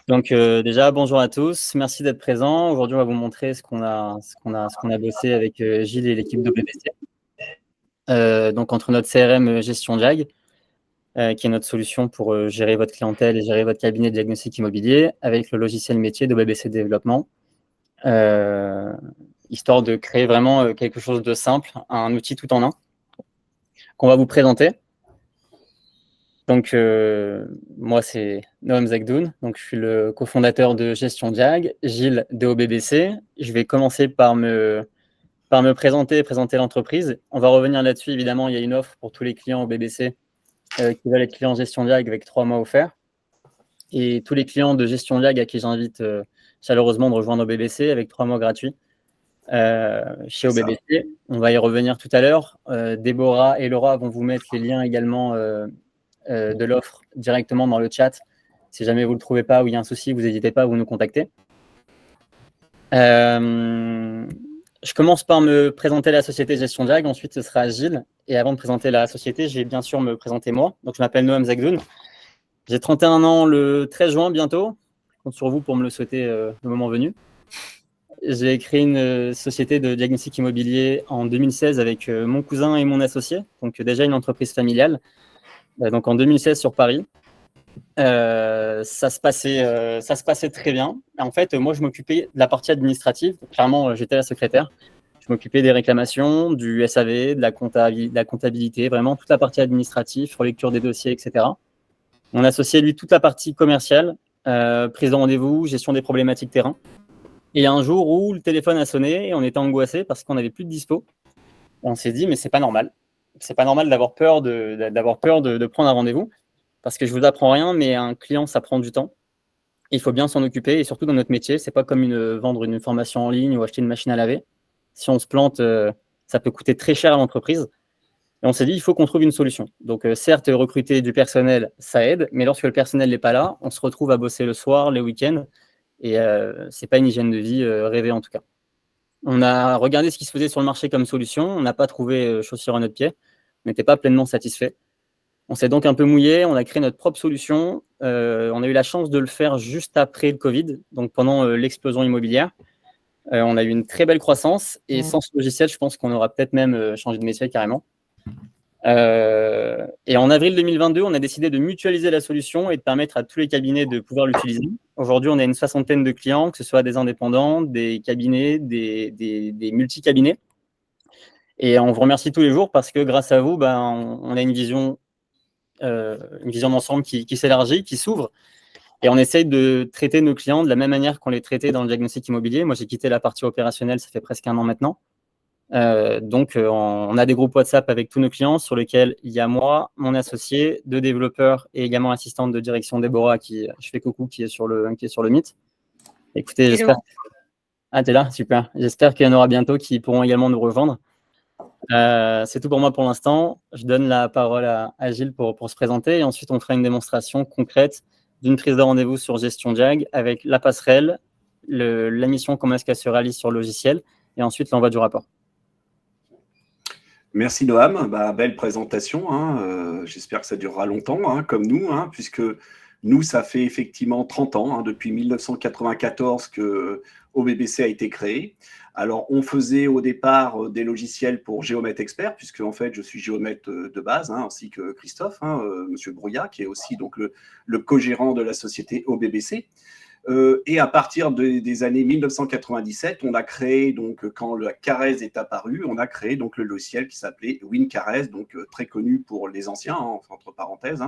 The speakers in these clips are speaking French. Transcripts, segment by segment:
Donc déjà, bonjour à tous, merci d'être présents. Aujourd'hui, on va vous montrer ce qu'on a bossé avec Gilles et l'équipe de BBC. Donc entre notre CRM Gestion Diag, qui est notre solution pour gérer votre clientèle et gérer votre cabinet de diagnostic immobilier, avec le logiciel métier de BBC Développement, histoire de créer vraiment quelque chose de simple, un outil tout en un, qu'on va vous présenter. Donc, moi, c'est Noam Zakdoun. Donc, je suis le cofondateur de Gestion Diag, Gilles de OBBC. Je vais commencer par me présenter l'entreprise. On va revenir là-dessus. Évidemment, il y a une offre pour tous les clients OBBC qui veulent être clients Gestion Diag avec 3 mois offerts. Et tous les clients de Gestion Diag à qui j'invite chaleureusement de rejoindre OBBC avec 3 mois gratuits chez OBBC. On va y revenir tout à l'heure. Déborah et Laura vont vous mettre les liens également de l'offre directement dans le chat. Si jamais vous ne le trouvez pas ou il y a un souci, vous n'hésitez pas à vous nous contacter. Je commence par me présenter la société Gestion Diag, ensuite ce sera Gilles. Et avant de présenter la société, je vais bien sûr me présenter moi. Donc je m'appelle Noam Zakdoun. J'ai 31 ans le 13 juin bientôt. Je compte sur vous pour me le souhaiter le moment venu. J'ai créé une société de diagnostic immobilier en 2016 avec mon cousin et mon associé. Donc déjà une entreprise familiale. Donc en 2016 sur Paris. Ça se passait très bien. En fait, moi, je m'occupais de la partie administrative. Clairement, j'étais la secrétaire. Je m'occupais des réclamations, du SAV, de la comptabilité, vraiment toute la partie administrative, relecture des dossiers, etc. Mon associé, lui, toute la partie commerciale, prise de rendez-vous, gestion des problématiques terrain. Et il y a un jour où le téléphone a sonné et on était angoissé parce qu'on n'avait plus de dispo. On s'est dit, mais c'est pas normal. C'est pas normal d'avoir peur de prendre un rendez-vous. Parce que je vous apprends rien, mais un client, ça prend du temps. Il faut bien s'en occuper, et surtout dans notre métier, c'est pas comme vendre une formation en ligne ou acheter une machine à laver. Si on se plante, ça peut coûter très cher à l'entreprise. Et on s'est dit, il faut qu'on trouve une solution. Donc, certes, recruter du personnel, ça aide, mais lorsque le personnel n'est pas là, on se retrouve à bosser le soir, les week-ends, et c'est pas une hygiène de vie rêvée en tout cas. On a regardé ce qui se faisait sur le marché comme solution, on n'a pas trouvé chaussure à notre pied, on n'était pas pleinement satisfait. On s'est donc un peu mouillé, on a créé notre propre solution. On a eu la chance de le faire juste après le Covid, donc pendant l'explosion immobilière. On a eu une très belle croissance et sans ce logiciel, je pense qu'on aura peut-être même changé de métier carrément. Et en avril 2022, on a décidé de mutualiser la solution et de permettre à tous les cabinets de pouvoir l'utiliser. Aujourd'hui, on a une 60aine de clients, que ce soit des indépendants, des cabinets, des multi-cabinets. Et on vous remercie tous les jours parce que grâce à vous, on a une vision d'ensemble qui s'élargit, qui s'ouvre. Et on essaye de traiter nos clients de la même manière qu'on les traitait dans le diagnostic immobilier. Moi, j'ai quitté la partie opérationnelle, ça fait presque 1 an maintenant. Donc, on a des groupes WhatsApp avec tous nos clients sur lesquels il y a moi, mon associé, 2 développeurs et également l'assistante de direction Déborah, qui, je fais coucou, qui est sur le Meet. Écoutez, j'espère... Ah, t'es là? Super. J'espère qu'il y en aura bientôt qui pourront également nous rejoindre. C'est tout pour moi pour l'instant. Je donne la parole à Gilles pour se présenter et ensuite on fera une démonstration concrète d'une prise de rendez-vous sur Gestion Diag avec la passerelle, la mission, comment est-ce qu'elle se réalise sur le logiciel et ensuite l'envoi du rapport. Merci Noam, belle présentation. J'espère que ça durera longtemps, comme nous, puisque nous, ça fait effectivement 30 ans, depuis 1994 que OBBC a été créé. Alors, on faisait au départ des logiciels pour Géomètre Expert, puisque en fait, je suis géomètre de base, ainsi que Christophe, Monsieur Brouillat, qui est aussi donc le co-gérant de la société OBBC. Et à partir des années 1997, on a créé, donc, quand la Carrez est apparue, on a créé donc, le logiciel qui s'appelait WinCarrez, donc très connu pour les anciens, entre parenthèses.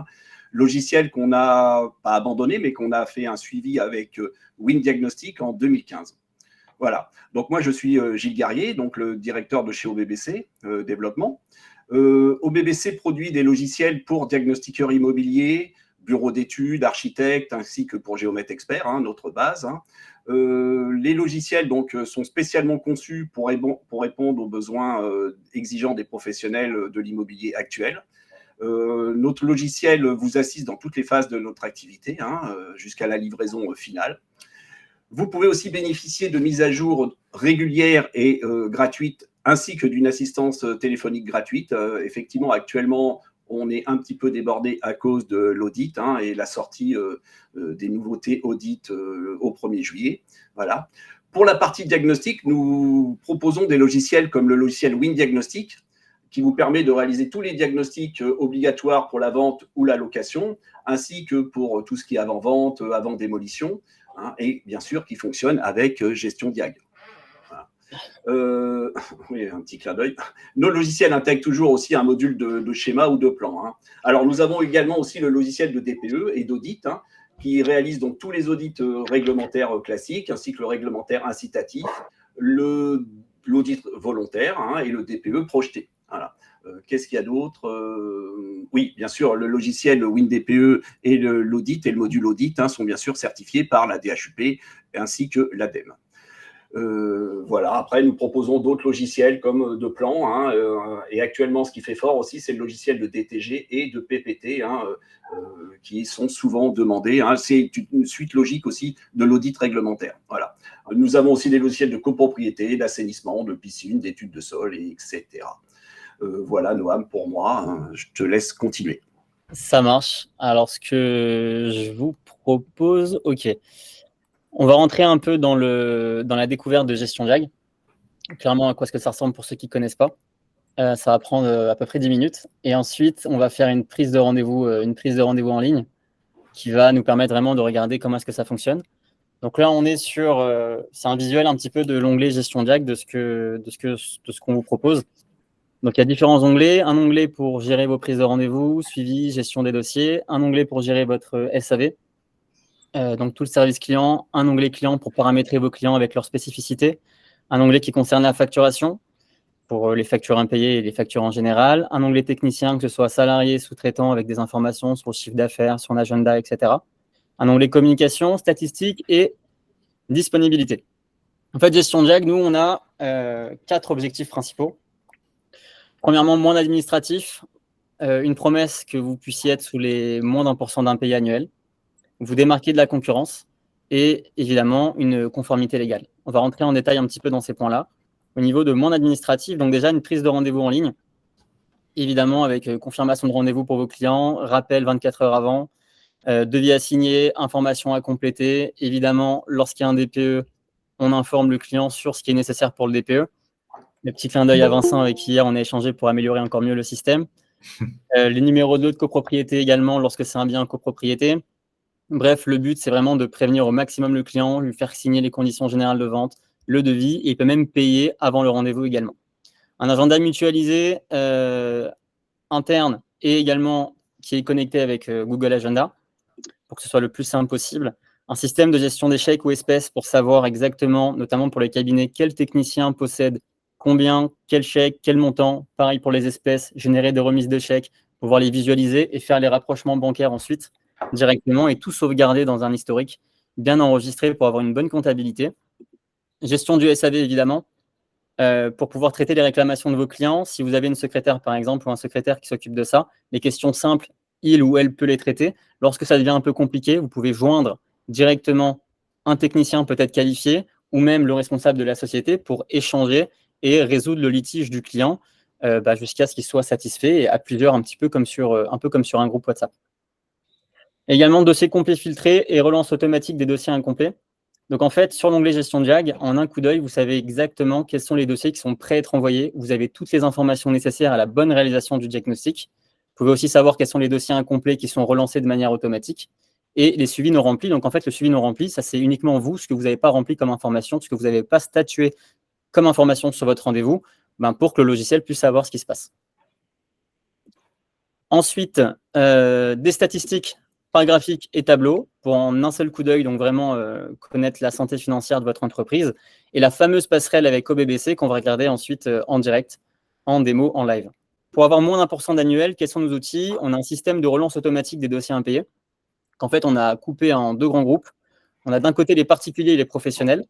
Logiciel qu'on n'a pas abandonné, mais qu'on a fait un suivi avec WinDiagnostic en 2015. Voilà. Donc moi, je suis Gilles Garrier, donc le directeur de chez OBBC Développement. OBBC produit des logiciels pour diagnostiqueurs immobiliers, bureaux d'études, architectes, ainsi que pour Géomètre Expert, notre base. Les logiciels donc, sont spécialement conçus pour répondre aux besoins exigeants des professionnels de l'immobilier actuel. Notre logiciel vous assiste dans toutes les phases de notre activité, jusqu'à la livraison finale. Vous pouvez aussi bénéficier de mises à jour régulières et gratuites, ainsi que d'une assistance téléphonique gratuite. Effectivement, actuellement, on est un petit peu débordé à cause de l'audit et la sortie des nouveautés audit au 1er juillet. Voilà. Pour la partie diagnostic, nous proposons des logiciels comme le logiciel WinDiagnostic, qui vous permet de réaliser tous les diagnostics obligatoires pour la vente ou la location, ainsi que pour tout ce qui est avant-vente, avant-démolition, et bien sûr qui fonctionne avec Gestion Diag. Voilà. Oui, un petit clin d'œil. Nos logiciels intègrent toujours aussi un module de schéma ou de plan. Alors, nous avons également aussi le logiciel de DPE et d'audit, qui réalise donc tous les audits réglementaires classiques, ainsi que le réglementaire incitatif, l'audit volontaire et le DPE projeté. Voilà. Qu'est-ce qu'il y a d'autre Oui, bien sûr, le logiciel WinDPE et l'audit et le module audit sont bien sûr certifiés par la DHUP ainsi que l'ADEME. Voilà. Après, nous proposons d'autres logiciels comme de plan. Et actuellement, ce qui fait fort aussi, c'est le logiciel de DTG et de PPT qui sont souvent demandés. C'est une suite logique aussi de l'audit réglementaire. Voilà. Nous avons aussi des logiciels de copropriété, d'assainissement, de piscine, d'études de sol, etc. Voilà, Noam, pour moi. Je te laisse continuer. Ça marche. Alors, ce que je vous propose, ok. On va rentrer un peu dans la découverte de Gestion Diag. Clairement, à quoi est-ce que ça ressemble pour ceux qui ne connaissent pas. Ça va prendre à peu près 10 minutes. Et ensuite, on va faire une prise de rendez-vous en ligne qui va nous permettre vraiment de regarder comment est-ce que ça fonctionne. Donc là, on est sur... c'est un visuel un petit peu de l'onglet Gestion Diag de ce qu'on vous propose. Donc, il y a différents onglets. Un onglet pour gérer vos prises de rendez-vous, suivi, gestion des dossiers. Un onglet pour gérer votre SAV. Donc, tout le service client. Un onglet client pour paramétrer vos clients avec leurs spécificités. Un onglet qui concerne la facturation pour les factures impayées et les factures en général. Un onglet technicien, que ce soit salarié, sous-traitant, avec des informations sur le chiffre d'affaires, sur l'agenda, etc. Un onglet communication, statistiques et disponibilité. En fait, Gestion Diag, nous, on a 4 objectifs principaux. Premièrement, moins d'administratif, une promesse que vous puissiez être sous les moins d'1% d'impayés annuels, vous démarquer de la concurrence et évidemment une conformité légale. On va rentrer en détail un petit peu dans ces points-là. Au niveau de moins d'administratif, donc déjà une prise de rendez-vous en ligne, évidemment avec confirmation de rendez-vous pour vos clients, rappel 24 heures avant, devis à signer, informations à compléter. Évidemment, lorsqu'il y a un DPE, on informe le client sur ce qui est nécessaire pour le DPE. Le petit clin d'œil à Vincent avec qui hier on a échangé pour améliorer encore mieux le système. Les numéros 2 de copropriété également lorsque c'est un bien en copropriété. Bref, le but, c'est vraiment de prévenir au maximum le client, lui faire signer les conditions générales de vente, le devis, et il peut même payer avant le rendez-vous également. Un agenda mutualisé interne et également qui est connecté avec Google Agenda pour que ce soit le plus simple possible. Un système de gestion des chèques ou espèces pour savoir exactement, notamment pour les cabinets, quel technicien possède combien, quel chèque, quel montant. Pareil pour les espèces, générer des remises de chèques, pouvoir les visualiser et faire les rapprochements bancaires ensuite directement et tout sauvegarder dans un historique bien enregistré pour avoir une bonne comptabilité. Gestion du SAV, évidemment, pour pouvoir traiter les réclamations de vos clients. Si vous avez une secrétaire, par exemple, ou un secrétaire qui s'occupe de ça, les questions simples, il ou elle peut les traiter. Lorsque ça devient un peu compliqué, vous pouvez joindre directement un technicien peut-être qualifié ou même le responsable de la société pour échanger et résoudre le litige du client jusqu'à ce qu'il soit satisfait et à plusieurs, un peu comme sur un groupe WhatsApp. Également, dossier complet filtré et relance automatique des dossiers incomplets. Donc, en fait, sur l'onglet Gestion Diag, en un coup d'œil, vous savez exactement quels sont les dossiers qui sont prêts à être envoyés. Vous avez toutes les informations nécessaires à la bonne réalisation du diagnostic. Vous pouvez aussi savoir quels sont les dossiers incomplets qui sont relancés de manière automatique et les suivis non remplis. Donc, en fait, le suivi non rempli, ça, c'est uniquement vous, ce que vous n'avez pas rempli comme information, ce que vous n'avez pas statué comme information sur votre rendez-vous, pour que le logiciel puisse savoir ce qui se passe. Ensuite, des statistiques par graphique et tableau pour en un seul coup d'œil, donc vraiment connaître la santé financière de votre entreprise et la fameuse passerelle avec OBBC qu'on va regarder ensuite en direct, en démo, en live. Pour avoir moins d'1% d'annuel, quels sont nos outils? On a un système de relance automatique des dossiers impayés qu'en fait, on a coupé en 2 grands groupes. On a d'un côté les particuliers et les professionnels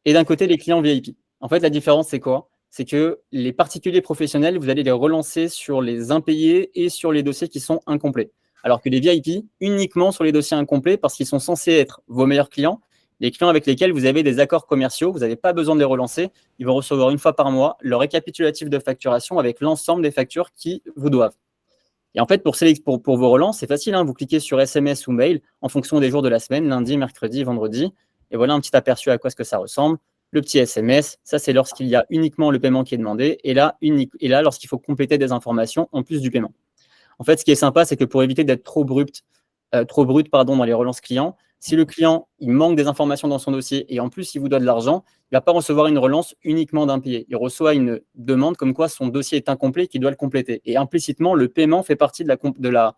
et d'un côté les clients VIP. En fait, la différence, c'est quoi? C'est que les particuliers professionnels, vous allez les relancer sur les impayés et sur les dossiers qui sont incomplets. Alors que les VIP, uniquement sur les dossiers incomplets parce qu'ils sont censés être vos meilleurs clients, les clients avec lesquels vous avez des accords commerciaux, vous n'avez pas besoin de les relancer. Ils vont recevoir une fois par mois leur récapitulatif de facturation avec l'ensemble des factures qui vous doivent. Et en fait, pour vos relances, c'est facile, hein, vous cliquez sur SMS ou mail en fonction des jours de la semaine, lundi, mercredi, vendredi, et voilà un petit aperçu à quoi ce que ça ressemble. Le petit SMS, ça c'est lorsqu'il y a uniquement le paiement qui est demandé, et là lorsqu'il faut compléter des informations en plus du paiement. En fait, ce qui est sympa, c'est que pour éviter d'être trop brut dans les relances clients, si le client il manque des informations dans son dossier et en plus il vous doit de l'argent, il ne va pas recevoir une relance uniquement d'impayé. Il reçoit une demande comme quoi son dossier est incomplet et qu'il doit le compléter. Et implicitement, le paiement fait partie de la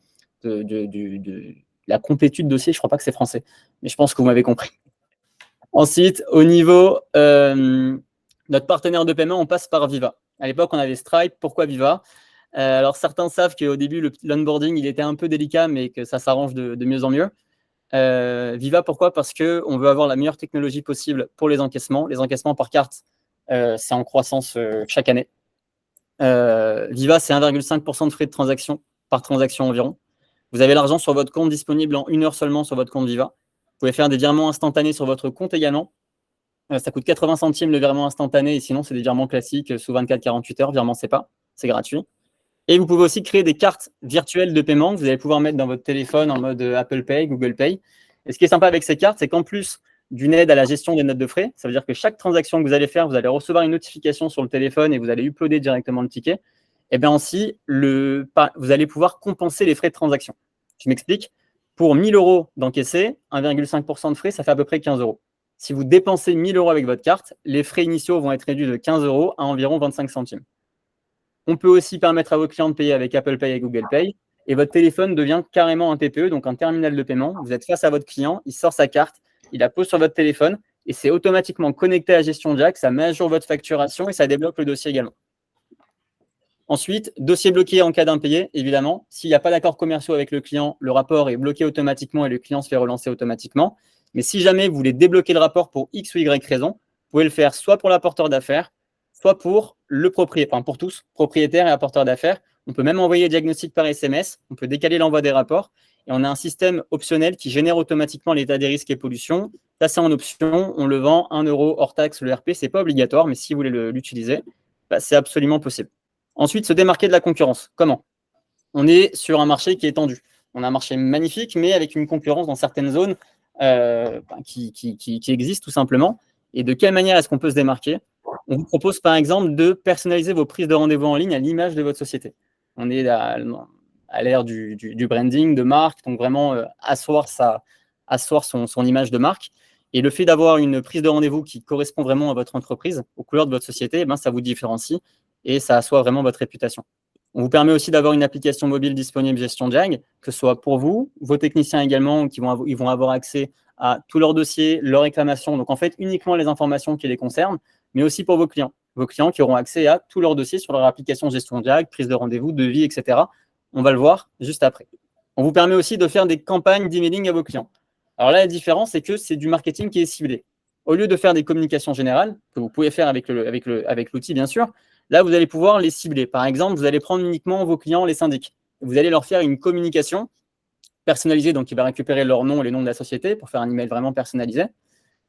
complétude dossier. Je ne crois pas que c'est français, mais je pense que vous m'avez compris. Ensuite, au niveau notre partenaire de paiement, on passe par Viva. À l'époque, on avait Stripe. Pourquoi Viva ? Alors, certains savent qu'au début, l'onboarding, il était un peu délicat, mais que ça s'arrange de mieux en mieux. Viva, pourquoi ? Parce qu'on veut avoir la meilleure technologie possible pour les encaissements. Les encaissements par carte, c'est en croissance chaque année. Viva, c'est 1,5% de frais de transaction par transaction environ. Vous avez l'argent sur votre compte disponible en 1 heure seulement sur votre compte Viva. Vous pouvez faire des virements instantanés sur votre compte également. Ça coûte 80 centimes le virement instantané, et sinon, c'est des virements classiques sous 24-48 heures. Virement, c'est gratuit. Et vous pouvez aussi créer des cartes virtuelles de paiement que vous allez pouvoir mettre dans votre téléphone en mode Apple Pay, Google Pay. Et ce qui est sympa avec ces cartes, c'est qu'en plus d'une aide à la gestion des notes de frais, ça veut dire que chaque transaction que vous allez faire, vous allez recevoir une notification sur le téléphone et vous allez uploader directement le ticket. Et bien aussi, vous allez pouvoir compenser les frais de transaction. Je m'explique. Pour 1 000 € d'encaissé, 1,5% de frais, ça fait à peu près 15 €. Si vous dépensez 1 000 € avec votre carte, les frais initiaux vont être réduits de 15 € à environ 25 centimes. On peut aussi permettre à vos clients de payer avec Apple Pay et Google Pay. Et votre téléphone devient carrément un TPE, donc un terminal de paiement. Vous êtes face à votre client, il sort sa carte, il la pose sur votre téléphone et c'est automatiquement connecté à Gestion Jack. Ça met à jour votre facturation et ça débloque le dossier également. Ensuite, dossier bloqué en cas d'impayé, évidemment. S'il n'y a pas d'accord commerciaux avec le client, le rapport est bloqué automatiquement et le client se fait relancer automatiquement. Mais si jamais vous voulez débloquer le rapport pour X ou Y raison, vous pouvez le faire soit pour l'apporteur d'affaires, soit pour le propriétaire, enfin pour tous, propriétaires et apporteurs d'affaires. On peut même envoyer le diagnostic par SMS, on peut décaler l'envoi des rapports, et on a un système optionnel qui génère automatiquement l'état des risques et pollutions. Ça, c'est en option, on le vend 1 € hors taxe, le RP, ce n'est pas obligatoire, mais si vous voulez l'utiliser, c'est absolument possible. Ensuite, se démarquer de la concurrence. Comment ? On est sur un marché qui est tendu. On a un marché magnifique, mais avec une concurrence dans certaines zones qui existe tout simplement. Et de quelle manière est-ce qu'on peut se démarquer ? On vous propose par exemple de personnaliser vos prises de rendez-vous en ligne à l'image de votre société. On est à l'ère du branding, de marque, donc vraiment asseoir son image de marque. Et le fait d'avoir une prise de rendez-vous qui correspond vraiment à votre entreprise, aux couleurs de votre société, ça vous différencie et ça assoit vraiment votre réputation. On vous permet aussi d'avoir une application mobile disponible Gestion Jag, que ce soit pour vous, vos techniciens également, ils vont avoir accès à tous leurs dossiers, leurs réclamations, donc en fait uniquement les informations qui les concernent, mais aussi pour vos clients qui auront accès à tous leurs dossiers sur leur application Gestion Jag, prise de rendez-vous, devis, etc. On va le voir juste après. On vous permet aussi de faire des campagnes d'emailing à vos clients. Alors là, la différence, c'est que c'est du marketing qui est ciblé. Au lieu de faire des communications générales, que vous pouvez faire avec l'outil, bien sûr, là, vous allez pouvoir les cibler. Par exemple, vous allez prendre uniquement vos clients, les syndics. Vous allez leur faire une communication personnalisée, donc il va récupérer leur nom et les noms de la société pour faire un email vraiment personnalisé.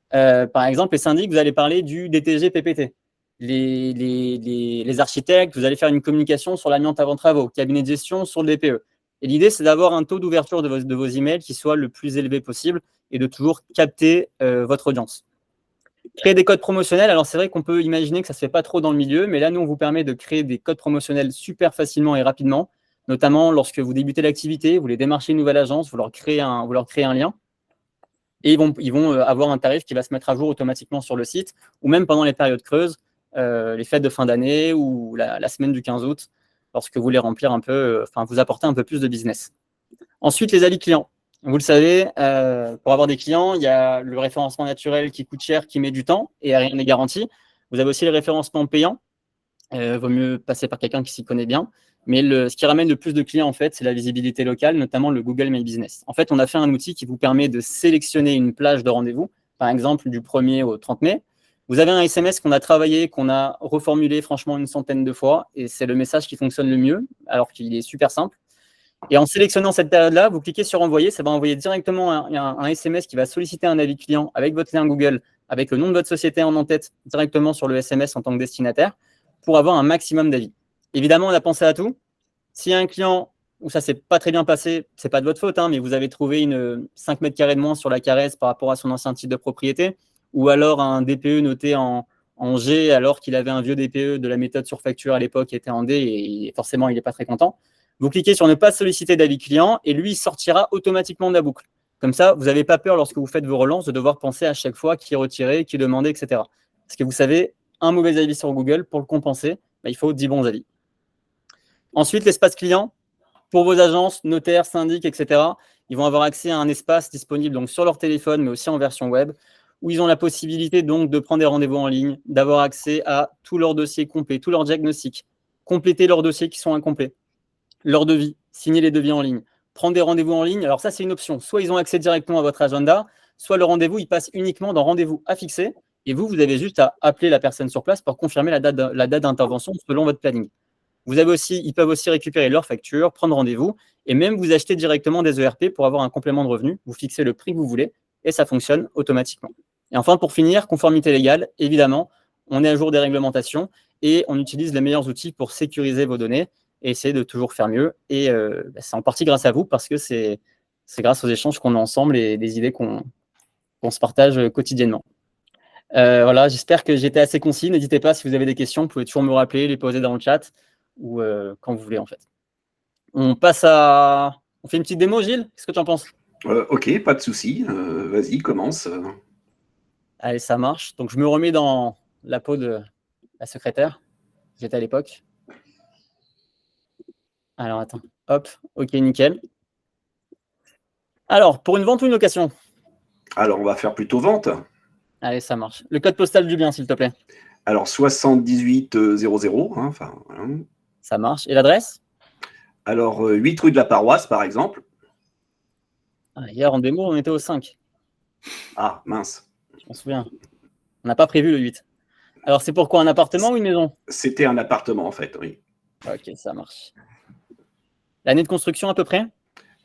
Par exemple, les syndics, vous allez parler du DTG PPT. Les architectes, vous allez faire une communication sur l'amiante avant travaux, cabinet de gestion sur le DPE. Et l'idée, c'est d'avoir un taux d'ouverture de vos emails qui soit le plus élevé possible et de toujours capter votre audience. Créer des codes promotionnels, alors c'est vrai qu'on peut imaginer que ça ne se fait pas trop dans le milieu, mais là, nous, on vous permet de créer des codes promotionnels super facilement et rapidement, notamment lorsque vous débutez l'activité, vous voulez démarcher une nouvelle agence, vous leur créez un lien, et ils vont avoir un tarif qui va se mettre à jour automatiquement sur le site, ou même pendant les périodes creuses, les fêtes de fin d'année ou la semaine du 15 août, lorsque vous voulez remplir un peu, vous apporter un peu plus de business. Ensuite, les avis clients. Vous le savez, pour avoir des clients, il y a le référencement naturel qui coûte cher, qui met du temps et rien n'est garanti. Vous avez aussi le référencement payant. Vaut mieux passer par quelqu'un qui s'y connaît bien. Mais ce qui ramène le plus de clients, en fait, c'est la visibilité locale, notamment le Google My Business. En fait, on a fait un outil qui vous permet de sélectionner une plage de rendez-vous, par exemple du 1er au 30 mai. Vous avez un SMS qu'on a travaillé, qu'on a reformulé franchement une centaine de fois, et c'est le message qui fonctionne le mieux, alors qu'il est super simple. Et en sélectionnant cette période-là, vous cliquez sur envoyer, ça va envoyer directement un SMS qui va solliciter un avis client avec votre lien Google, avec le nom de votre société en en-tête, directement sur le SMS en tant que destinataire, pour avoir un maximum d'avis. Évidemment, on a pensé à tout. Si un client où ça s'est pas très bien passé, c'est pas de votre faute, hein, mais vous avez trouvé 5 mètres carrés de moins sur la caresse par rapport à son ancien titre de propriété, ou alors un DPE noté en G alors qu'il avait un vieux DPE de la méthode sur facture à l'époque qui était en D et forcément il n'est pas très content. Vous cliquez sur ne pas solliciter d'avis client et lui il sortira automatiquement de la boucle. Comme ça, vous n'avez pas peur lorsque vous faites vos relances de devoir penser à chaque fois qui retirer, qui demander, etc. Parce que vous savez, un mauvais avis sur Google, pour le compenser, il faut 10 bons avis. Ensuite, l'espace client, pour vos agences, notaires, syndics, etc., ils vont avoir accès à un espace disponible donc, sur leur téléphone, mais aussi en version web, où ils ont la possibilité donc de prendre des rendez-vous en ligne, d'avoir accès à tous leurs dossiers complets, tous leurs diagnostics, compléter leurs dossiers qui sont incomplets, leurs devis, signer les devis en ligne, prendre des rendez-vous en ligne. Alors ça, c'est une option. Soit ils ont accès directement à votre agenda, soit le rendez-vous, il passe uniquement dans rendez-vous à fixer, et vous avez juste à appeler la personne sur place pour confirmer la date d'intervention selon votre planning. Ils peuvent aussi récupérer leurs factures, prendre rendez-vous, et même vous acheter directement des ERP pour avoir un complément de revenu. Vous fixez le prix que vous voulez, et ça fonctionne automatiquement. Et enfin, pour finir, conformité légale, évidemment, on est à jour des réglementations, et on utilise les meilleurs outils pour sécuriser vos données, et essayer de toujours faire mieux. Et c'est en partie grâce à vous, parce que c'est grâce aux échanges qu'on a ensemble et des idées qu'on se partage quotidiennement. Voilà, j'espère que j'étais assez concis. N'hésitez pas, si vous avez des questions, vous pouvez toujours me rappeler, les poser dans le chat, ou quand vous voulez, en fait. On fait une petite démo, Gilles? Qu'est-ce que tu en penses? Ok, pas de souci. Vas-y, commence. Allez, ça marche. Donc, je me remets dans la peau de la secrétaire. J'étais à l'époque. Alors, attends. Hop, ok, nickel. Alors, pour une vente ou une location? Alors, on va faire plutôt vente. Allez, ça marche. Le code postal du bien, s'il te plaît. Alors, 7800, hein, enfin, voilà. Ça marche. Et l'adresse? Alors, 8 rue de la Paroisse, par exemple. Hier, en démo, on était au 5. Ah, mince. Je m'en souviens. On n'a pas prévu le 8. Alors, c'est pourquoi un appartement ou une maison? C'était un appartement, en fait, oui. Ok, ça marche. L'année de construction, à peu près?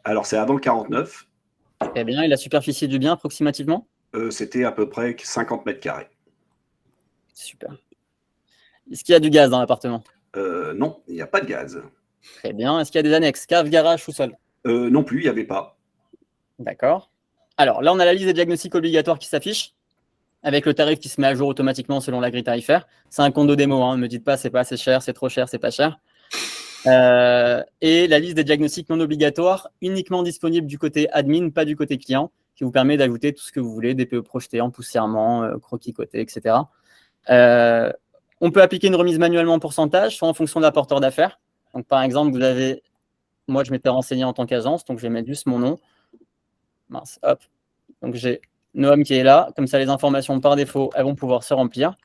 Alors, c'est avant le 49. Très bien. Et la superficie du bien, approximativement? C'était à peu près 50 mètres carrés. Super. Est-ce qu'il y a du gaz dans l'appartement? Non, il n'y a pas de gaz. Très bien. Est-ce qu'il y a des annexes? Cave, garage, sous-sol? Non plus, il n'y avait pas. D'accord. Alors, là, on a la liste des diagnostics obligatoires qui s'affiche, avec le tarif qui se met à jour automatiquement selon la grille tarifaire. C'est un compte de démo, hein. Ne me dites pas c'est pas assez cher, c'est trop cher, c'est pas cher. Et la liste des diagnostics non obligatoires, uniquement disponible du côté admin, pas du côté client, qui vous permet d'ajouter tout ce que vous voulez, DPE projeté, empoussièrement, croquis coté, etc. On peut appliquer une remise manuellement en pourcentage, soit en fonction de l'apporteur d'affaires. Donc, par exemple, moi, je m'étais renseigné en tant qu'agence, donc je vais mettre juste mon nom. Mince, hop. Donc, j'ai Noam qui est là. Comme ça, les informations par défaut, elles vont pouvoir se remplir.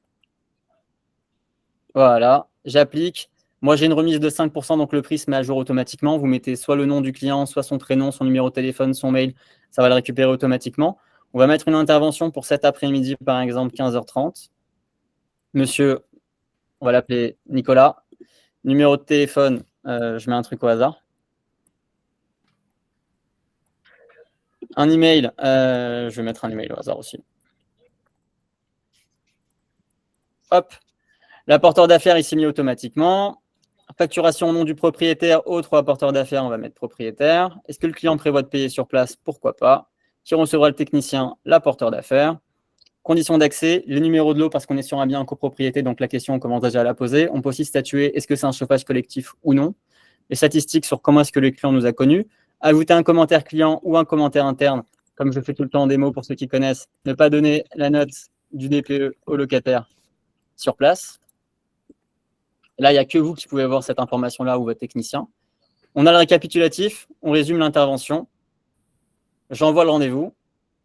Voilà, j'applique. Moi, j'ai une remise de 5%, donc le prix se met à jour automatiquement. Vous mettez soit le nom du client, soit son prénom, son numéro de téléphone, son mail. Ça va le récupérer automatiquement. On va mettre une intervention pour cet après-midi, par exemple, 15h30. Monsieur, on va l'appeler Nicolas. Numéro de téléphone, je mets un truc au hasard. Un email, je vais mettre un email au hasard aussi. Hop, l'apporteur d'affaires, il s'est mis automatiquement. Facturation au nom du propriétaire, autre apporteur d'affaires, on va mettre propriétaire. Est-ce que le client prévoit de payer sur place? Pourquoi pas. Qui recevra le technicien? L'apporteur d'affaires. Conditions d'accès, le numéro de lot parce qu'on est sur un bien en copropriété, donc la question, on commence déjà à la poser. On peut aussi statuer, est-ce que c'est un chauffage collectif ou non? Les statistiques sur comment est-ce que le client nous a connus. Ajouter un commentaire client ou un commentaire interne, comme je fais tout le temps en démo pour ceux qui connaissent. Ne pas donner la note du DPE au locataire sur place. Là, il n'y a que vous qui pouvez voir cette information-là ou votre technicien. On a le récapitulatif, on résume l'intervention. J'envoie le rendez-vous.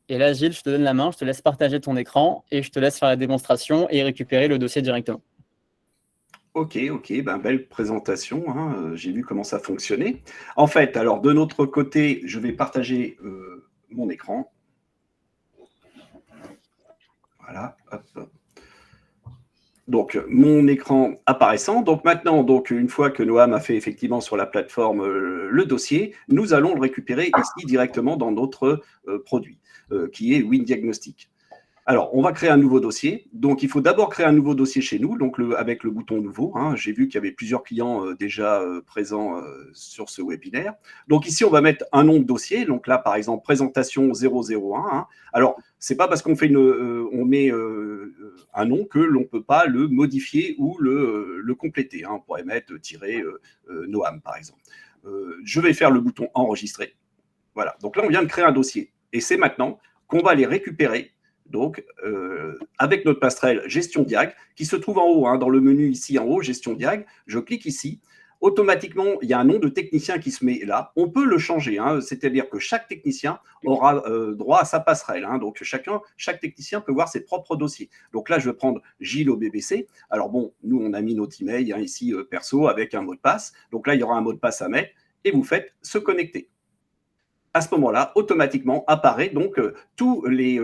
Et là, Gilles, je te donne la main, je te laisse partager ton écran et je te laisse faire la démonstration et récupérer le dossier directement. Ok, ben, belle présentation, hein. J'ai vu comment ça fonctionnait. En fait, alors de notre côté, je vais partager mon écran. Voilà, hop. Donc, mon écran apparaissant. Donc, maintenant, une fois que Noam a fait effectivement sur la plateforme le dossier, nous allons le récupérer ici directement dans notre produit, qui est WinDiagnostic. Alors, on va créer un nouveau dossier. Donc, il faut d'abord créer un nouveau dossier chez nous, donc avec le bouton nouveau, hein. J'ai vu qu'il y avait plusieurs clients déjà présents sur ce webinaire. Donc, ici, on va mettre un nom de dossier. Donc là, par exemple, présentation 001, hein. Alors, c'est pas parce qu'on fait on met un nom que l'on peut pas le modifier ou le compléter, hein. On pourrait mettre Noam, par exemple. Je vais faire le bouton enregistrer. Voilà. Donc là, on vient de créer un dossier. Et c'est maintenant qu'on va les récupérer donc avec notre passerelle Gestion Diag, qui se trouve en haut, hein, dans le menu ici en haut, Gestion Diag. Je clique ici. Automatiquement, il y a un nom de technicien qui se met là. On peut le changer, hein, c'est-à-dire que chaque technicien aura droit à sa passerelle, hein. Donc, chaque technicien peut voir ses propres dossiers. Donc là, je vais prendre Gilles au BBC. Alors bon, nous, on a mis notre email hein, ici perso avec un mot de passe. Donc là, il y aura un mot de passe à mettre et vous faites se connecter. À ce moment-là, automatiquement apparaît donc tous les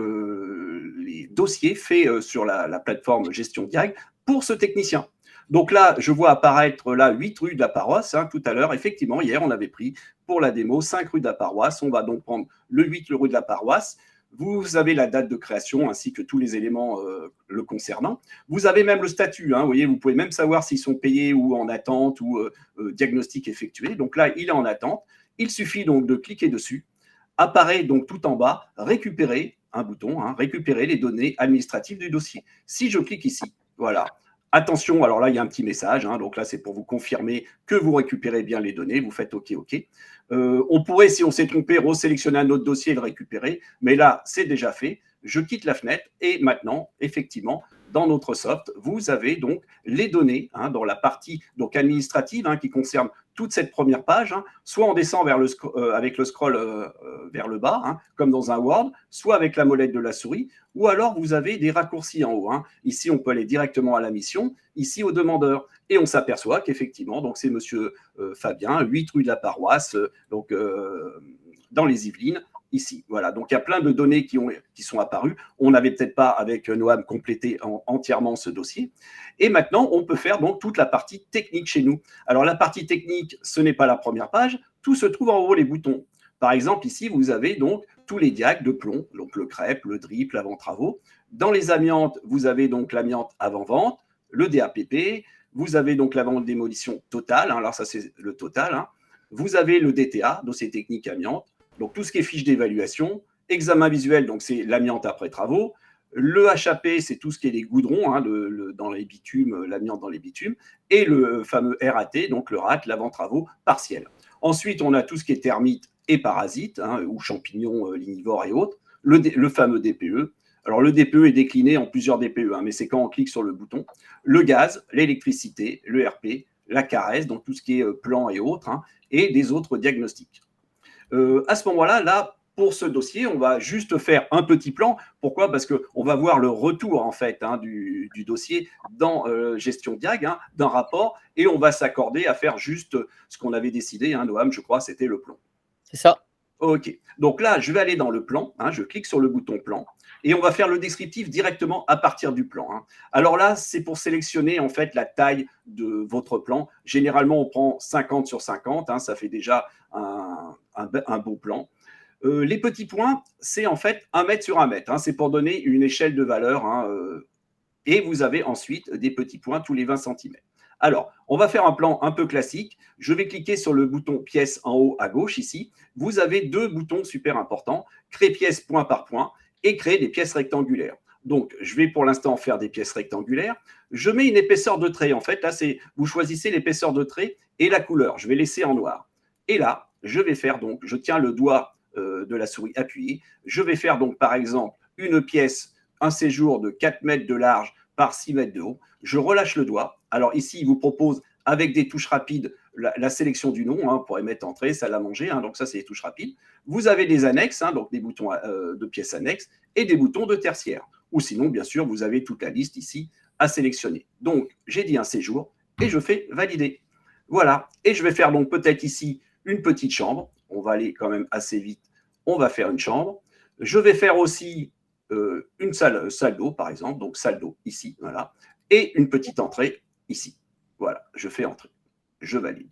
dossiers faits sur la plateforme Gestion Diag pour ce technicien. Donc là, je vois apparaître là 8 rue de la Paroisse. Hein, tout à l'heure, effectivement, hier, on avait pris pour la démo 5 rue de la Paroisse. On va donc prendre le 8 rue de la Paroisse. Vous avez la date de création ainsi que tous les éléments le concernant. Vous avez même le statut. Hein, vous voyez, vous pouvez même savoir s'ils sont payés ou en attente ou diagnostic effectué. Donc là, il est en attente. Il suffit donc de cliquer dessus. Apparaît donc tout en bas, récupérer, un bouton, hein, récupérer les données administratives du dossier. Si je clique ici, voilà. Attention, alors là, il y a un petit message. Hein, donc là, c'est pour vous confirmer que vous récupérez bien les données. Vous faites OK, OK. On pourrait, si on s'est trompé, resélectionner un autre dossier et le récupérer. Mais là, c'est déjà fait. Je quitte la fenêtre et maintenant, effectivement, dans notre soft, vous avez donc les données hein, dans la partie donc administrative hein, qui concerne toute cette première page. Hein, soit on descend avec le scroll vers le bas, hein, comme dans un Word, soit avec la molette de la souris, ou alors vous avez des raccourcis en haut. Hein. Ici, on peut aller directement à la mission, ici au demandeur. Et on s'aperçoit qu'effectivement, donc c'est monsieur Fabien, 8 rue de la Paroisse, donc dans les Yvelines, ici. Voilà, donc il y a plein de données qui sont apparues. On n'avait peut-être pas, avec Noam, complété entièrement ce dossier. Et maintenant, on peut faire donc toute la partie technique chez nous. Alors, la partie technique, ce n'est pas la première page. Tout se trouve en haut, les boutons. Par exemple, ici, vous avez donc tous les diags de plomb, donc le crêpe, le drip, l'avant-travaux. Dans les amiantes, vous avez donc l'amiante avant-vente, le DAPP, vous avez donc l'avant-démolition totale, hein, alors ça c'est le total, hein. Vous avez le DTA, dossier technique amiante, donc tout ce qui est fiche d'évaluation, examen visuel, donc c'est l'amiante après travaux, le HAP, c'est tout ce qui est les goudrons hein, dans les bitumes, l'amiante dans les bitumes, et le fameux RAT, donc le RAT, l'avant-travaux partiel. Ensuite, on a tout ce qui est termites et parasites, hein, ou champignons lignivores et autres, le fameux DPE. Alors, le DPE est décliné en plusieurs DPE, hein, mais c'est quand on clique sur le bouton. Le gaz, l'électricité, le RP, la caresse, donc tout ce qui est plan et autres, hein, et des autres diagnostics. À ce moment-là, là, pour ce dossier, on va juste faire un petit plan. Pourquoi? Parce qu'on va voir le retour en fait hein, du dossier dans Gestion Diag, hein, d'un rapport, et on va s'accorder à faire juste ce qu'on avait décidé, hein, Noam, je crois, c'était le plan. C'est ça. OK. Donc là, je vais aller dans le plan, hein, je clique sur le bouton plan, et on va faire le descriptif directement à partir du plan. Hein. Alors là, c'est pour sélectionner en fait la taille de votre plan. Généralement, on prend 50 sur 50, hein, ça fait déjà un beau plan. Les petits points, c'est en fait 1 mètre sur 1 mètre. Hein, c'est pour donner une échelle de valeur. Hein, et vous avez ensuite des petits points tous les 20 cm. Alors, on va faire un plan un peu classique. Je vais cliquer sur le bouton pièce en haut à gauche ici. Vous avez deux boutons super importants, créer pièce point par point et créer des pièces rectangulaires. Donc, je vais pour l'instant faire des pièces rectangulaires. Je mets une épaisseur de trait. En fait, là, vous choisissez l'épaisseur de trait et la couleur. Je vais laisser en noir. Et là, je vais faire donc, je tiens le doigt de la souris appuyé. Je vais faire donc, par exemple, une pièce, un séjour de 4 mètres de large par 6 mètres de haut. Je relâche le doigt. Alors ici, il vous propose, avec des touches rapides, la sélection du nom. Hein, on pourrait mettre entrée, salle à manger. Hein, donc ça, c'est les touches rapides. Vous avez des annexes, hein, donc des boutons de pièces annexes et des boutons de tertiaire. Ou sinon, bien sûr, vous avez toute la liste ici à sélectionner. Donc, j'ai dit un séjour et je fais valider. Voilà. Et je vais faire donc peut-être ici une petite chambre. On va aller quand même assez vite. On va faire une chambre. Je vais faire aussi une salle d'eau, par exemple. Donc, salle d'eau ici, voilà. Et une petite entrée ici. Voilà, je fais entrer. Je valide.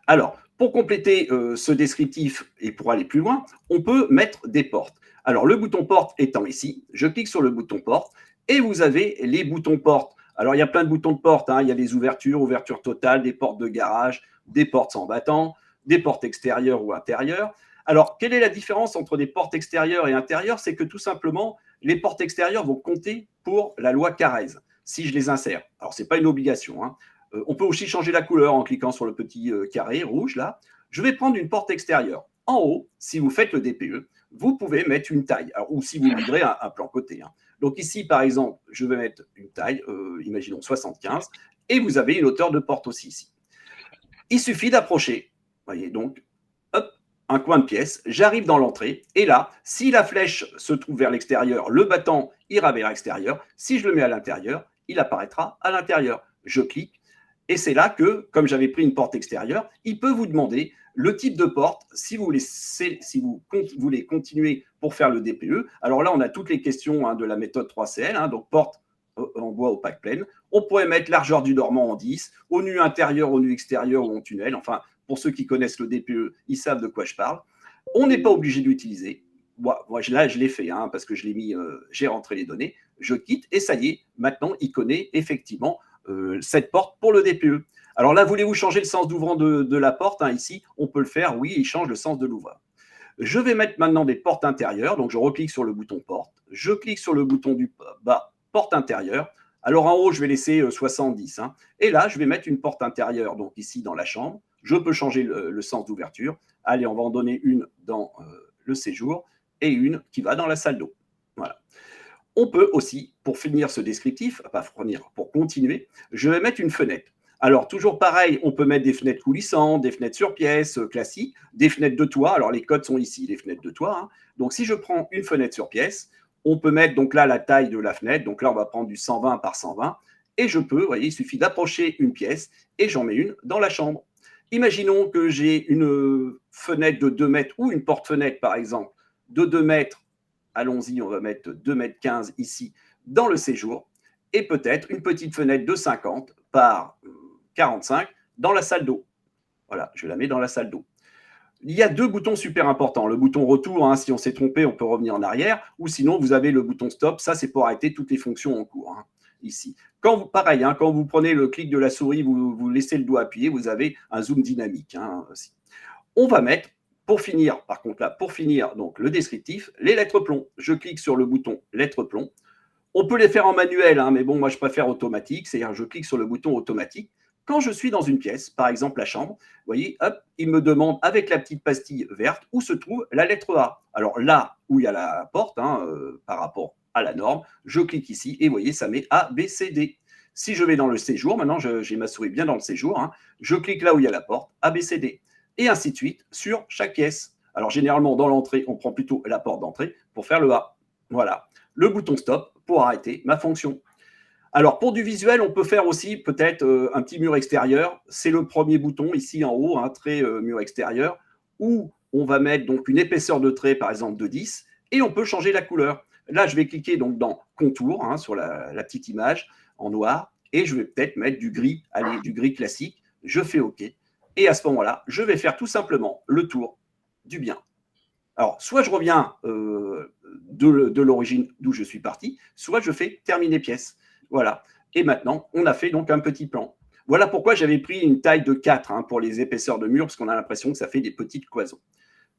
Alors, pour compléter ce descriptif et pour aller plus loin, on peut mettre des portes. Alors, le bouton porte étant ici, je clique sur le bouton porte et vous avez les boutons porte. Alors, il y a plein de boutons de porte, hein. Il y a des ouvertures, ouverture totale, des portes de garage, des portes sans battant, des portes extérieures ou intérieures. Alors, quelle est la différence entre des portes extérieures et intérieures? C'est que tout simplement, les portes extérieures vont compter pour la loi Carrez, si je les insère. Alors, ce n'est pas une obligation, hein. On peut aussi changer la couleur en cliquant sur le petit carré rouge, là. Je vais prendre une porte extérieure. En haut, si vous faites le DPE, vous pouvez mettre une taille, alors, ou si vous livrez un plan côté, hein. Donc ici, par exemple, je vais mettre une taille, imaginons 75, et vous avez une hauteur de porte aussi ici. Il suffit d'approcher, voyez, donc, hop, un coin de pièce, j'arrive dans l'entrée, et là, si la flèche se trouve vers l'extérieur, le battant ira vers l'extérieur. Si je le mets à l'intérieur, il apparaîtra à l'intérieur. Je clique, et c'est là que, comme j'avais pris une porte extérieure, il peut vous demander le type de porte, si vous voulez continuer pour faire le DPE. Alors là, on a toutes les questions, hein, de la méthode 3CL, hein, donc porte en bois opaque pleine. On pourrait mettre largeur du dormant en 10, au nu intérieur, au nu extérieur ou en tunnel. Enfin, pour ceux qui connaissent le DPE, ils savent de quoi je parle. On n'est pas obligé d'utiliser. Moi, là, je l'ai fait, hein, parce que je l'ai mis, j'ai rentré les données. Je quitte et ça y est, maintenant, il connaît effectivement cette porte pour le DPE. Alors là, voulez-vous changer le sens d'ouvrant de la porte, hein, ici, on peut le faire, oui, il change le sens de l'ouvrant. Je vais mettre maintenant des portes intérieures, donc je reclique sur le bouton porte, je clique sur le bouton du bas, porte intérieure. Alors en haut, je vais laisser 70, hein, et là, je vais mettre une porte intérieure, donc ici dans la chambre. Je peux changer le sens d'ouverture. Allez, on va en donner une dans le séjour et une qui va dans la salle d'eau. Voilà. On peut aussi, pour finir ce descriptif, pour continuer, je vais mettre une fenêtre. Alors, toujours pareil, on peut mettre des fenêtres coulissantes, des fenêtres sur pièce classiques, des fenêtres de toit. Alors, les codes sont ici, les fenêtres de toit, hein. Donc, si je prends une fenêtre sur pièce, on peut mettre donc là la taille de la fenêtre. Donc là, on va prendre du 120 par 120. Et je peux, vous voyez, il suffit d'approcher une pièce et j'en mets une dans la chambre. Imaginons que j'ai une fenêtre de 2 mètres ou une porte-fenêtre, par exemple, de 2 mètres. Allons-y, on va mettre 2,15 m ici dans le séjour et peut-être une petite fenêtre de 50 par 45 dans la salle d'eau. Voilà, je la mets dans la salle d'eau. Il y a 2 boutons super importants. Le bouton retour, hein, si on s'est trompé, on peut revenir en arrière. Ou sinon, vous avez le bouton stop. Ça, c'est pour arrêter toutes les fonctions en cours, hein, ici. Pareil, hein, quand vous prenez le clic de la souris, vous laissez le doigt appuyé, vous avez un zoom dynamique, hein, aussi. On va mettre, pour finir, par contre là, pour finir donc le descriptif, les lettres plomb. Je clique sur le bouton lettres plomb. On peut les faire en manuel, hein, mais bon, moi je préfère automatique, c'est-à-dire je clique sur le bouton automatique. Quand je suis dans une pièce, par exemple la chambre, vous voyez, hop, il me demande avec la petite pastille verte où se trouve la lettre A. Alors là où il y a la porte, hein, par rapport à la norme, je clique ici et vous voyez, ça met A, B, C, D. Si je vais dans le séjour, maintenant j'ai ma souris bien dans le séjour, hein, je clique là où il y a la porte, A, B, C, D. Et ainsi de suite sur chaque pièce. Alors généralement dans l'entrée, on prend plutôt la porte d'entrée pour faire le A. Voilà. Le bouton stop pour arrêter ma fonction. Alors, pour du visuel, on peut faire aussi peut-être un petit mur extérieur. C'est le premier bouton ici en haut, un trait mur extérieur, où on va mettre donc une épaisseur de trait, par exemple, de 10, et on peut changer la couleur. Là, je vais cliquer donc dans contour, hein, sur la petite image en noir, et je vais peut-être mettre du gris, allez, du gris classique. Je fais OK. Et à ce moment-là, je vais faire tout simplement le tour du bien. Alors, soit je reviens de l'origine d'où je suis parti, soit je fais terminer pièce. Voilà. Et maintenant, on a fait donc un petit plan. Voilà pourquoi j'avais pris une taille de 4, hein, pour les épaisseurs de mur, parce qu'on a l'impression que ça fait des petites cloisons.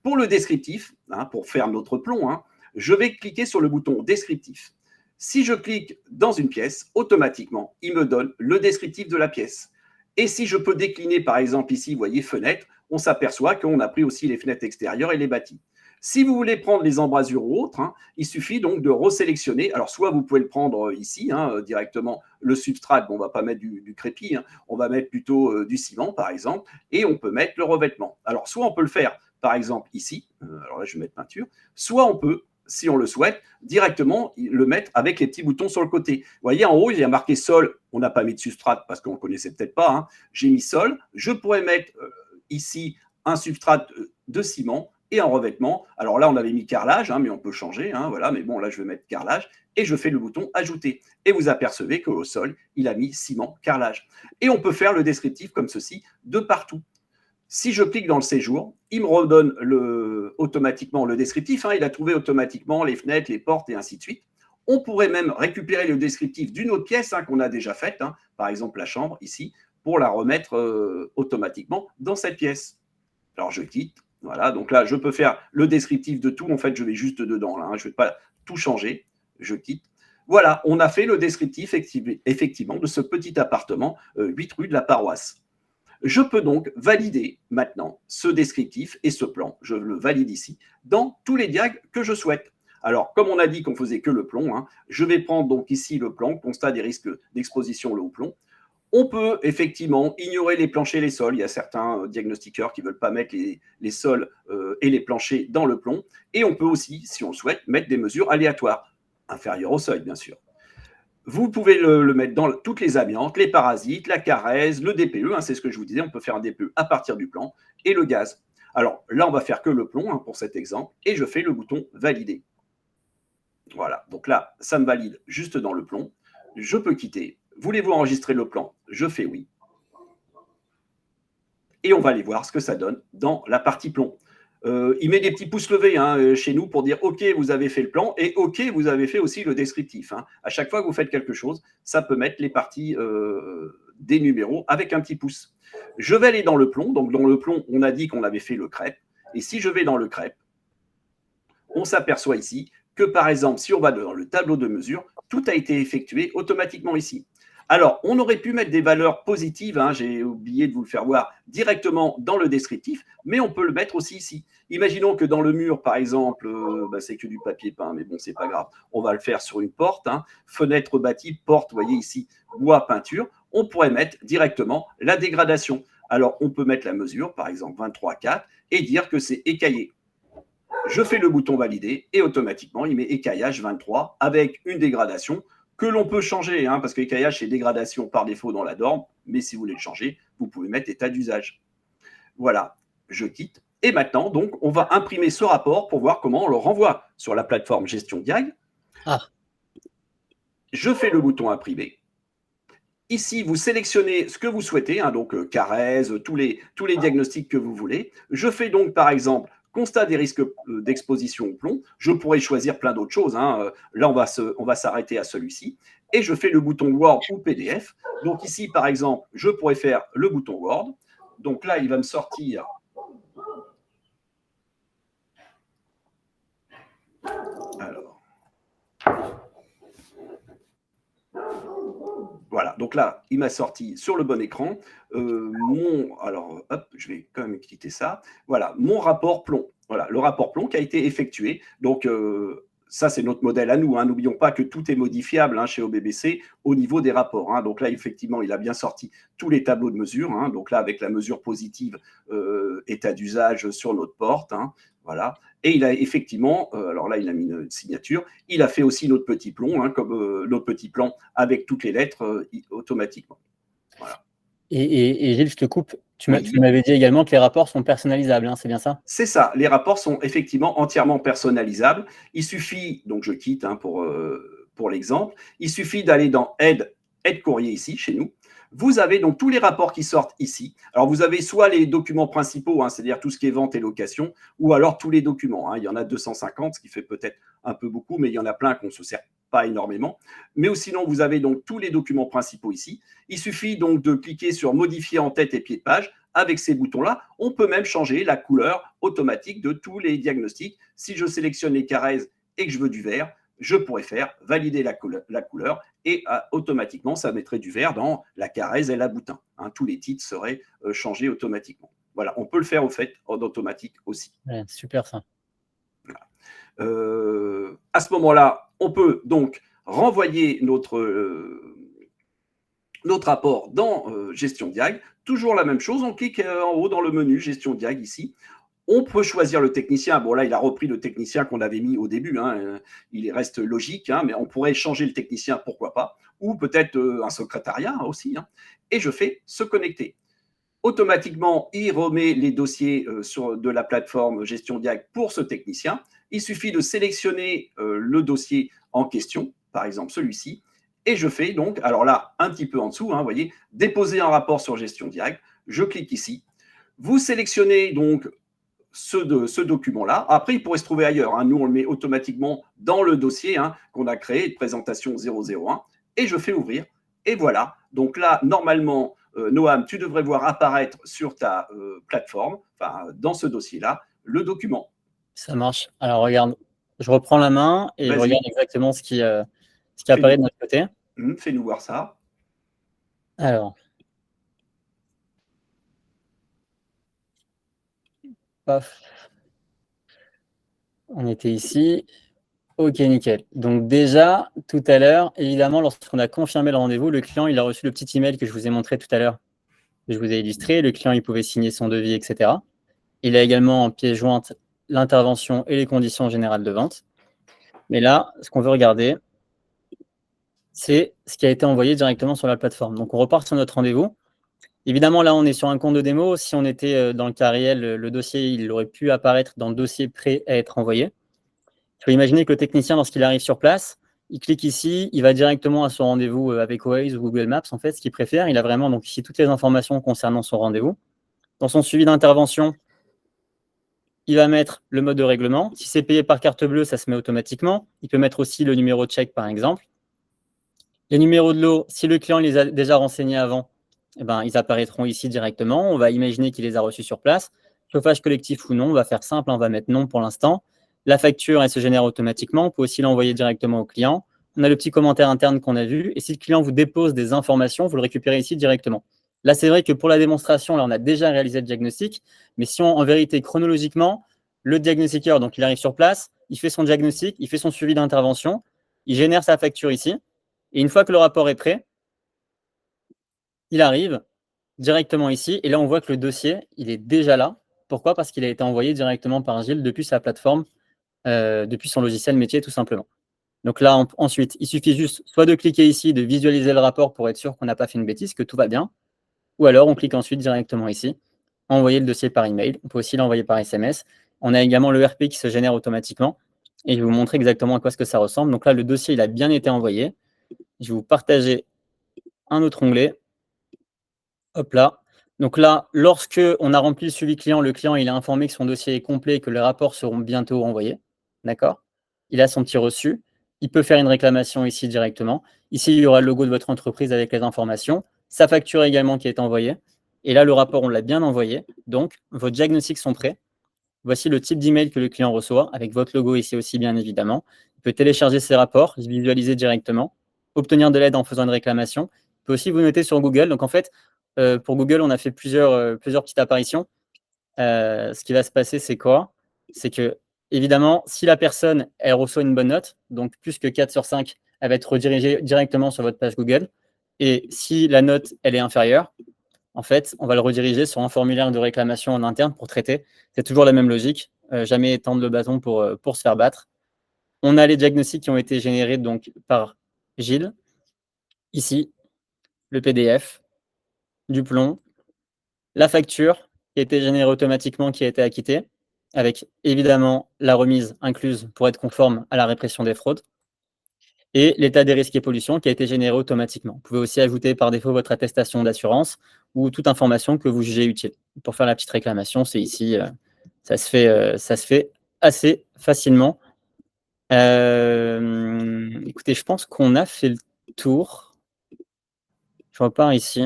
Pour le descriptif, hein, pour faire notre plomb, hein, je vais cliquer sur le bouton descriptif. Si je clique dans une pièce, automatiquement, il me donne le descriptif de la pièce. Et si je peux décliner, par exemple, ici, vous voyez, fenêtre, on s'aperçoit qu'on a pris aussi les fenêtres extérieures et les bâtis. Si vous voulez prendre les embrasures ou autres, hein, il suffit donc de resélectionner. Alors, soit vous pouvez le prendre ici, hein, directement, le substrat, bon, on ne va pas mettre du crépi, hein, on va mettre plutôt du ciment, par exemple, et on peut mettre le revêtement. Alors, soit on peut le faire, par exemple, ici, alors là, je vais mettre peinture, soit on peut, si on le souhaite, directement le mettre avec les petits boutons sur le côté. Vous voyez, en haut, il y a marqué sol. On n'a pas mis de substrat parce qu'on ne connaissait peut-être pas, hein. J'ai mis sol. Je pourrais mettre ici un substrat de ciment et un revêtement. Alors là, on avait mis carrelage, hein, mais on peut changer, hein, voilà. Mais bon, là, je vais mettre carrelage et je fais le bouton ajouter. Et vous apercevez qu'au sol, il a mis ciment, carrelage. Et on peut faire le descriptif comme ceci de partout. Si je clique dans le séjour, il me redonne automatiquement le descriptif. Il a trouvé automatiquement les fenêtres, les portes et ainsi de suite. On pourrait même récupérer le descriptif d'une autre pièce qu'on a déjà faite, par exemple la chambre ici, pour la remettre automatiquement dans cette pièce. Alors je quitte. Voilà, donc là, je peux faire le descriptif de tout. En fait, je vais juste dedans. Là, je ne vais pas tout changer. Je quitte. Voilà, on a fait le descriptif effectivement de ce petit appartement, 8 rue de la Paroisse. Je peux donc valider maintenant ce descriptif et ce plan, je le valide ici, dans tous les diags que je souhaite. Alors, comme on a dit qu'on faisait que le plomb, je vais prendre donc ici le plan, constat des risques d'exposition au plomb. On peut effectivement ignorer les planchers et les sols. Il y a certains diagnostiqueurs qui ne veulent pas mettre les sols et les planchers dans le plomb. Et on peut aussi, si on le souhaite, mettre des mesures aléatoires, inférieures au seuil, bien sûr. Vous pouvez le mettre dans toutes les amiantes, les parasites, la carèse, le DPE, c'est ce que je vous disais, on peut faire un DPE à partir du plan, et le gaz. Alors là, on va faire que le plomb pour cet exemple, et je fais le bouton valider. Voilà, donc là, ça me valide juste dans le plomb. Je peux quitter. Voulez-vous enregistrer le plan? Je fais oui. Et on va aller voir ce que ça donne dans la partie plomb. Il met des petits pouces levés chez nous pour dire « Ok, vous avez fait le plan » et « Ok, vous avez fait aussi le descriptif ». À chaque fois que vous faites quelque chose, ça peut mettre les parties des numéros avec un petit pouce. Je vais aller dans le plomb. Donc, dans le plomb, on a dit qu'on avait fait le crêpe. Et si je vais dans le crêpe, on s'aperçoit ici que, par exemple, si on va dans le tableau de mesure, tout a été effectué automatiquement ici. Alors, on aurait pu mettre des valeurs positives, j'ai oublié de vous le faire voir, directement dans le descriptif, mais on peut le mettre aussi ici. Imaginons que dans le mur, par exemple, c'est que du papier peint, mais bon, c'est pas grave. On va le faire sur une porte, fenêtre bâtie, porte, vous voyez ici, bois, peinture. On pourrait mettre directement la dégradation. Alors, on peut mettre la mesure, par exemple 23,4, et dire que c'est écaillé. Je fais le bouton valider et automatiquement, il met écaillage 23 avec une dégradation que l'on peut changer, parce que écaillage, c'est dégradation par défaut dans la norme, mais si vous voulez le changer, vous pouvez mettre état d'usage. Voilà, je quitte. Et maintenant, donc, on va imprimer ce rapport pour voir comment on le renvoie sur la plateforme gestion diag. Je fais le bouton imprimer. Ici, vous sélectionnez ce que vous souhaitez, donc carèse, tous les diagnostics que vous voulez. Je fais donc, par exemple, constat des risques d'exposition au plomb. Je pourrais choisir plein d'autres choses. Là, on va s'arrêter à celui-ci. Et je fais le bouton Word ou PDF. Donc ici, par exemple, je pourrais faire le bouton Word. Donc là, il va me sortir. Alors. Voilà, donc là, il m'a sorti sur le bon écran alors, hop, je vais quand même quitter ça. Voilà, mon rapport plomb. Voilà, le rapport plomb qui a été effectué. Donc, ça, c'est notre modèle à nous. N'oublions pas que tout est modifiable chez OBBC au niveau des rapports. Donc là, effectivement, il a bien sorti tous les tableaux de mesure. Donc là, avec la mesure positive, état d'usage sur notre porte. Voilà. Et il a effectivement, alors là, il a mis une signature, il a fait aussi notre petit plomb, comme notre petit plan avec toutes les lettres automatiquement. Voilà. Et Gilles, je te coupe. Tu m'avais dit également que les rapports sont personnalisables, c'est bien ça? C'est ça. Les rapports sont effectivement entièrement personnalisables. Il suffit, donc je quitte pour l'exemple, il suffit d'aller dans Aide courrier ici, chez nous. Vous avez donc tous les rapports qui sortent ici. Alors, vous avez soit les documents principaux, c'est-à-dire tout ce qui est vente et location, ou alors tous les documents. Il y en a 250, ce qui fait peut-être un peu beaucoup, mais il y en a plein qu'on ne se sert pas énormément. Mais sinon, vous avez donc tous les documents principaux ici. Il suffit donc de cliquer sur « Modifier en tête et pied de page ». Avec ces boutons-là, on peut même changer la couleur automatique de tous les diagnostics. Si je sélectionne les carèses et que je veux du vert, je pourrais faire valider la couleur et automatiquement, ça mettrait du vert dans la carèse et la boutin. Tous les titres seraient changés automatiquement. Voilà, on peut le faire au fait en automatique aussi. Ouais, super ça. Voilà. À ce moment-là, on peut donc renvoyer notre rapport dans Gestion Diag. Toujours la même chose, on clique en haut dans le menu Gestion Diag ici. On peut choisir le technicien. Bon, là, il a repris le technicien qu'on avait mis au début. Il reste logique, mais on pourrait changer le technicien, pourquoi pas. Ou peut-être un secrétariat aussi. Et je fais se connecter. Automatiquement, il remet les dossiers de la plateforme Gestion Diag pour ce technicien. Il suffit de sélectionner le dossier en question, par exemple celui-ci. Et je fais donc, alors là, un petit peu en dessous, vous voyez, déposer un rapport sur Gestion Diag. Je clique ici. Vous sélectionnez donc ce document-là. Après, il pourrait se trouver ailleurs, hein. Nous, on le met automatiquement dans le dossier, hein, qu'on a créé, de présentation 001, et je fais ouvrir. Et voilà. Donc là, normalement, Noam, tu devrais voir apparaître sur ta plateforme, enfin, dans ce dossier-là, le document. Ça marche. Alors, regarde, je reprends la main et je Vas-y, regarde exactement ce qui apparaît de notre côté. Fais-nous voir ça. Alors, paf, on était ici. Ok, nickel. Donc déjà, tout à l'heure, évidemment, lorsqu'on a confirmé le rendez-vous, le client, il a reçu le petit email que je vous ai montré tout à l'heure, que je vous ai illustré. Le client, il pouvait signer son devis, etc. Il a également en pièce jointe l'intervention et les conditions générales de vente. Mais là, ce qu'on veut regarder, c'est ce qui a été envoyé directement sur la plateforme. Donc, on repart sur notre rendez-vous. Évidemment, là, on est sur un compte de démo. Si on était dans le cas réel, le dossier, il aurait pu apparaître dans le dossier prêt à être envoyé. Il faut imaginer que le technicien, lorsqu'il arrive sur place, il clique ici, il va directement à son rendez-vous avec Waze ou Google Maps, en fait, ce qu'il préfère. Il a vraiment donc ici toutes les informations concernant son rendez-vous. Dans son suivi d'intervention, il va mettre le mode de règlement. Si c'est payé par carte bleue, ça se met automatiquement. Il peut mettre aussi le numéro de chèque, par exemple. Les numéros de lot, si le client les a déjà renseignés avant, eh ben, ils apparaîtront ici directement. On va imaginer qu'il les a reçus sur place. Chauffage collectif ou non, on va faire simple, on va mettre non pour l'instant. La facture, elle se génère automatiquement. On peut aussi l'envoyer directement au client. On a le petit commentaire interne qu'on a vu. Et si le client vous dépose des informations, vous le récupérez ici directement. Là, c'est vrai que pour la démonstration, là, on a déjà réalisé le diagnostic. Mais si en vérité, chronologiquement, le diagnostiqueur, donc il arrive sur place, il fait son diagnostic, il fait son suivi d'intervention, il génère sa facture ici. Et une fois que le rapport est prêt, il arrive directement ici. Et là, on voit que le dossier, il est déjà là. Pourquoi? Parce qu'il a été envoyé directement par Gilles depuis sa plateforme, depuis son logiciel métier, tout simplement. Donc là, ensuite, il suffit juste soit de cliquer ici, de visualiser le rapport pour être sûr qu'on n'a pas fait une bêtise, que tout va bien. Ou alors, on clique ensuite directement ici, envoyer le dossier par email. On peut aussi l'envoyer par SMS. On a également le RP qui se génère automatiquement. Et je vais vous montrer exactement à quoi ce que ça ressemble. Donc là, le dossier, il a bien été envoyé. Je vais vous partager un autre onglet. Hop là. Donc là, lorsque on a rempli le suivi client, le client il est informé que son dossier est complet et que les rapports seront bientôt envoyés. D'accord? Il a son petit reçu. Il peut faire une réclamation ici directement. Ici, il y aura le logo de votre entreprise avec les informations. Sa facture également qui est envoyée. Et là, le rapport, on l'a bien envoyé. Donc, vos diagnostics sont prêts. Voici le type d'email que le client reçoit, avec votre logo ici aussi, bien évidemment. Il peut télécharger ses rapports, visualiser directement, obtenir de l'aide en faisant une réclamation. Il peut aussi vous noter sur Google. Donc, en fait, pour Google, on a fait plusieurs petites apparitions. Ce qui va se passer, c'est quoi? C'est que, évidemment, si la personne, elle reçoit une bonne note, donc plus que 4 sur 5, elle va être redirigée directement sur votre page Google. Et si la note, elle est inférieure, en fait, on va le rediriger sur un formulaire de réclamation en interne pour traiter. C'est toujours la même logique, jamais tendre le bâton pour se faire battre. On a les diagnostics qui ont été générés donc par Gilles. Ici, le PDF, du plomb, la facture qui a été générée automatiquement, qui a été acquittée, avec évidemment la remise incluse pour être conforme à la répression des fraudes, et l'état des risques et pollutions qui a été généré automatiquement. Vous pouvez aussi ajouter par défaut votre attestation d'assurance ou toute information que vous jugez utile. Pour faire la petite réclamation, c'est ici, ça se fait assez facilement. Écoutez, je pense qu'on a fait le tour. Je repars ici.